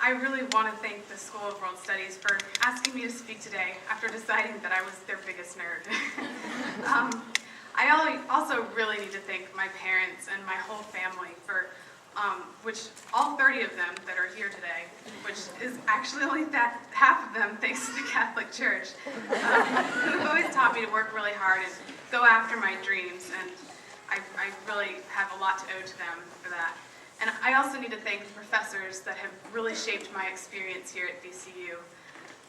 I really want to thank the School of World Studies for asking me to speak today after deciding that I was their biggest nerd. I also really need to thank my parents and my whole family for, which all 30 of them that are here today, which is actually only half of them thanks to the Catholic Church, who've always taught me to work really hard and go after my dreams, and I really have a lot to owe to them for that. And I also need to thank the professors that have really shaped my experience here at VCU.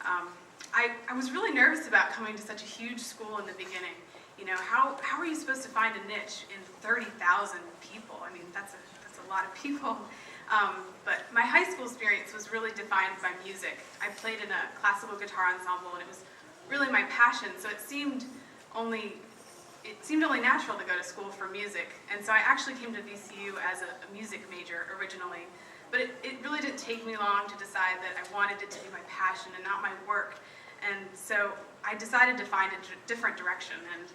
I was really nervous about coming to such a huge school in the beginning. You know, how are you supposed to find a niche in 30,000 people? I mean, that's a lot of people. But my high school experience was really defined by music. I played in a classical guitar ensemble, and it was really my passion, so it seemed only natural to go to school for music. And so I actually came to VCU as a music major originally. But it really didn't take me long to decide that I wanted it to be my passion and not my work. And so I decided to find a different direction. And,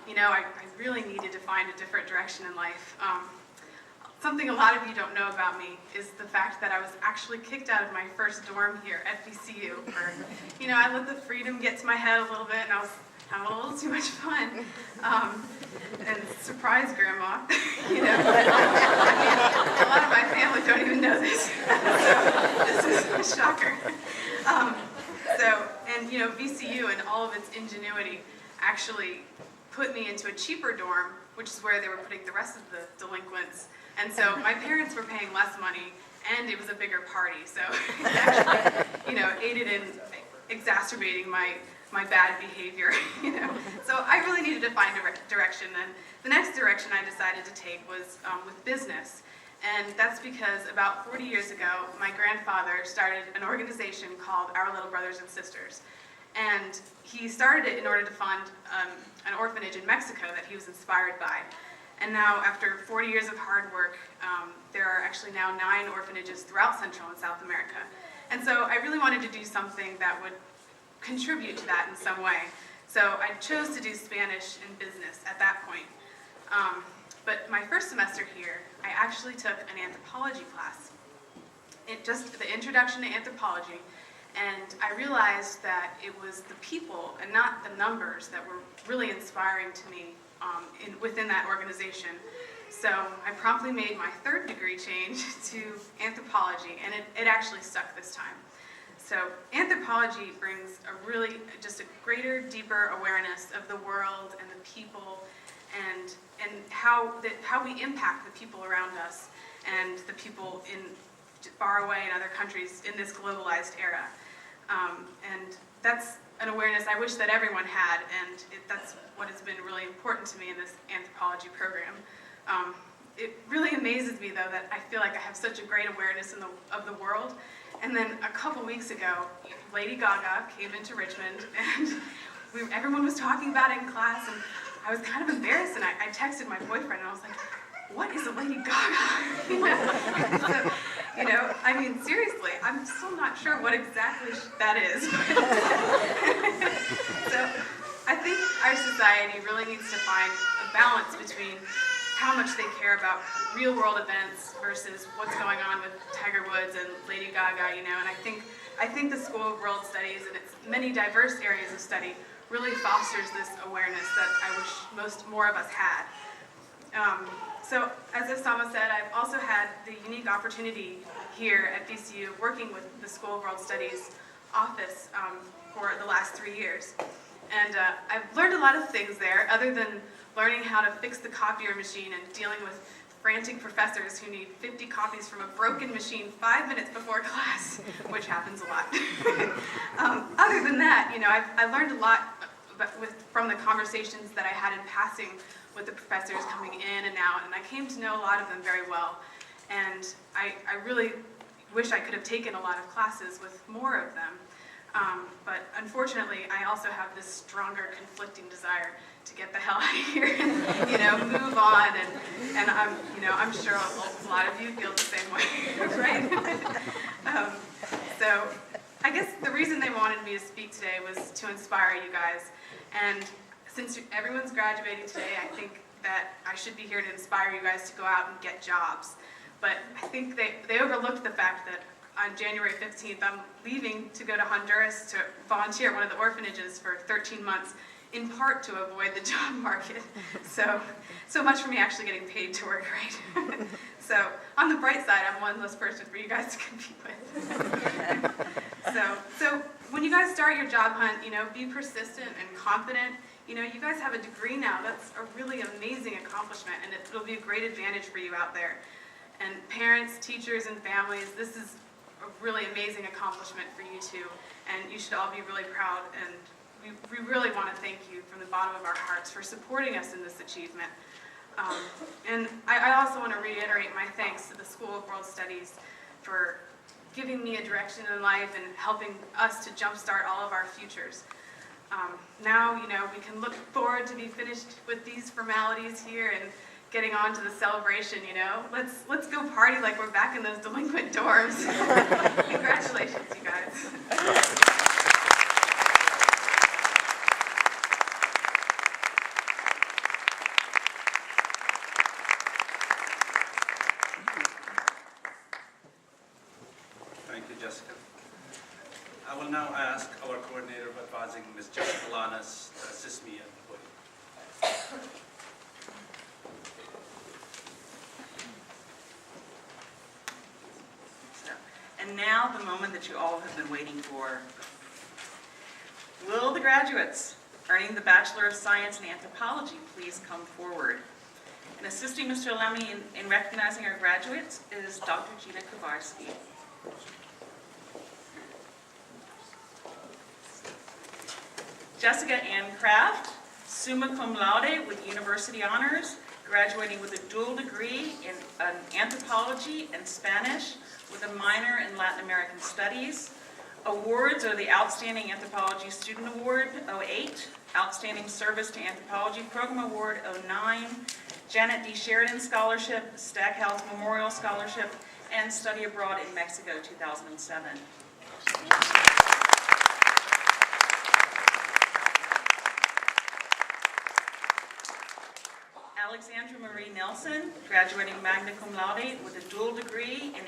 you know, I really needed to find a different direction in life. Something a lot of you don't know about me is the fact that I was actually kicked out of my first dorm here at VCU. You know, I let the freedom get to my head a little bit, and I was having a little too much fun. And surprise, Grandma. You know, a lot of my family don't even know this. So this is a shocker. And you know, VCU and all of its ingenuity actually put me into a cheaper dorm, which is where they were putting the rest of the delinquents. And so my parents were paying less money, and it was a bigger party. So it actually, you know, aided in exacerbating my bad behavior, you know. So I really needed to find a direction, and the next direction I decided to take was with business. And that's because about 40 years ago, my grandfather started an organization called Our Little Brothers and Sisters. And he started it in order to fund an orphanage in Mexico that he was inspired by. And now, after 40 years of hard work, there are actually now 9 orphanages throughout Central and South America. And so I really wanted to do something that would contribute to that in some way. So I chose to do Spanish and business at that point. But my first semester here, I actually took an anthropology class. Just the introduction to anthropology, and I realized that it was the people and not the numbers that were really inspiring to me within that organization. So I promptly made my third degree change to anthropology, and it actually stuck this time. So anthropology brings just a greater, deeper awareness of the world and the people, and how we impact the people around us and the people in far away in other countries in this globalized era. And that's an awareness I wish that everyone had, and that's what has been really important to me in this anthropology program. It really amazes me, though, that I feel like I have such a great awareness of the world. And then a couple weeks ago, Lady Gaga came into Richmond, and everyone was talking about it in class, and I was kind of embarrassed, and I texted my boyfriend, and I was like, what is a Lady Gaga? So, you know, I mean, seriously, I'm still not sure what exactly that is. So I think our society really needs to find a balance between how much they care about real-world events versus what's going on with Tiger Woods and Lady Gaga, you know. And I think the School of World Studies and its many diverse areas of study really fosters this awareness that I wish more of us had. So, as Osama said, I've also had the unique opportunity here at VCU working with the School of World Studies office for the last 3 years. And I've learned a lot of things there, other than learning how to fix the copier machine and dealing with frantic professors who need 50 copies from a broken machine 5 minutes before class, which happens a lot. Other than that, you know, I learned a lot from the conversations that I had in passing with the professors coming in and out, and I came to know a lot of them very well. And I really wish I could have taken a lot of classes with more of them. But unfortunately, I also have this stronger conflicting desire to get the hell out of here and, you know, move on. And I'm sure a lot of you feel the same way, right? So I guess the reason they wanted me to speak today was to inspire you guys. And since everyone's graduating today, I think that I should be here to inspire you guys to go out and get jobs. But I think they overlooked the fact that on January 15th, I'm leaving to go to Honduras to volunteer at one of the orphanages for 13 months, in part to avoid the job market. So much for me actually getting paid to work, right? So on the bright side, I'm one less person for you guys to compete with. So when you guys start your job hunt, be persistent and confident. You guys have a degree now. That's a really amazing accomplishment, and it'll be a great advantage for you out there. And parents, teachers, and families, this is a really amazing accomplishment for you too, and you should all be really proud, and we really want to thank you from the bottom of our hearts for supporting us in this achievement. And I also want to reiterate my thanks to the School of World Studies for giving me a direction in life and helping us to jumpstart all of our futures. Now, we can look forward to be finished with these formalities here and getting on to the celebration, Let's go party like we're back in those delinquent dorms. Congratulations, you guys. Thank you, Jessica. I will now ask our coordinator of advising, Ms. Jessica Lanas, to assist me at the podium. And now the moment that you all have been waiting for. Will the graduates earning the Bachelor of Science in Anthropology please come forward? And assisting Mr. Lemmy in recognizing our graduates is Dr. Gina Kowarski. Jessica Ann Kraft, summa cum laude with university honors, graduating with a dual degree in anthropology and Spanish with a minor in Latin American Studies. Awards are the Outstanding Anthropology Student Award, 08, Outstanding Service to Anthropology Program Award, 09, Janet D. Sheridan Scholarship, Stackhouse Memorial Scholarship, and Study Abroad in Mexico, 2007. Alexandra Marie Nelson, graduating magna cum laude with a dual degree in